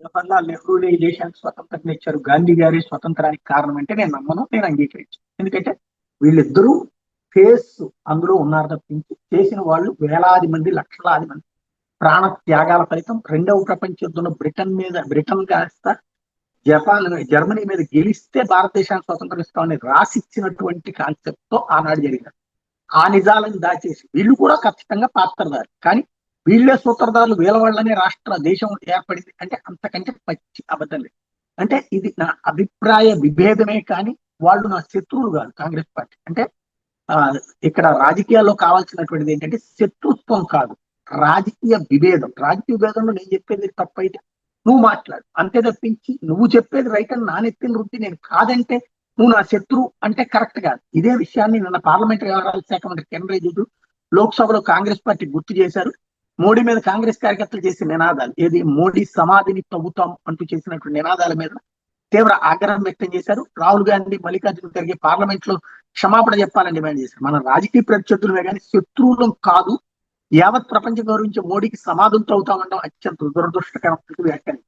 జవహర్లాల్ నెహ్రూనే ఈ దేశానికి స్వతంత్రం ఇచ్చారు, గాంధీ గారి స్వతంత్రానికి కారణం అంటే నేను నమ్మను, నేను అంగీకరించను. ఎందుకంటే వీళ్ళిద్దరూ ఫేస్ అందులో ఉన్నారు తప్పించి చేసిన వాళ్ళు వేలాది మంది, లక్షలాది మంది ప్రాణ త్యాగాల ఫలితం. రెండవ ప్రపంచ యుద్ధంలో బ్రిటన్ కాస్త జర్మనీ మీద గెలిస్తే భారతదేశానికి స్వతంత్రం ఇస్తామని రాసిచ్చినటువంటి కాన్సెప్ట్ తో ఆనాడు జరిగింది. ఆ నిజాలను దాచేసి వీళ్ళు కూడా ఖచ్చితంగా పాత్రదారు, కానీ వీళ్ళే సూత్రధారులు, వీళ్ళ వల్లనే దేశం ఏర్పడింది అంటే అంతకంటే పచ్చి అబద్ధం లేదు. అంటే ఇది నా అభిప్రాయ విభేదమే, కానీ వాళ్ళు నా శత్రువులు కాదు. కాంగ్రెస్ పార్టీ అంటే ఆ ఇక్కడ రాజకీయాల్లో కావాల్సినటువంటిది ఏంటంటే శత్రుత్వం కాదు, రాజకీయ విభేదం. రాజకీయ విభేదంలో నేను చెప్పేది తప్పైతే నువ్వు మాట్లాడు, అంతే తప్పించి నువ్వు చెప్పేది రైట్ అని నా నెత్తిన రుద్ది నేను కాదంటే నువ్వు నా శత్రువు అంటే కరెక్ట్ కాదు. ఇదే విషయాన్ని నిన్న పార్లమెంటరీ వ్యవహారాల శాఖ మంత్రి కిరణ్ రిజిజు లోక్సభలో కాంగ్రెస్ పార్టీ గుర్తు చేశారు. మోడీ మీద కాంగ్రెస్ కార్యకర్తలు చేసిన నినాదాలు, ఏది మోడీ సమాధిని తవ్వుతాం అంటూ చేసినటువంటి నినాదాల మీద తీవ్ర ఆగ్రహం వ్యక్తం చేశారు. రాహుల్ గాంధీ, మల్లికార్జున ఖర్గే పార్లమెంట్ లో క్షమాపణ చెప్పాలని డిమాండ్ చేశారు. మన రాజకీయ ప్రత్యర్థులమే కానీ శత్రువులం కాదు, యావత్ ప్రపంచం గౌరవించే మోడీకి సమాధులతో అవుతామంటాం అత్యంత దురదృష్టకరం వ్యాఖ్యానం.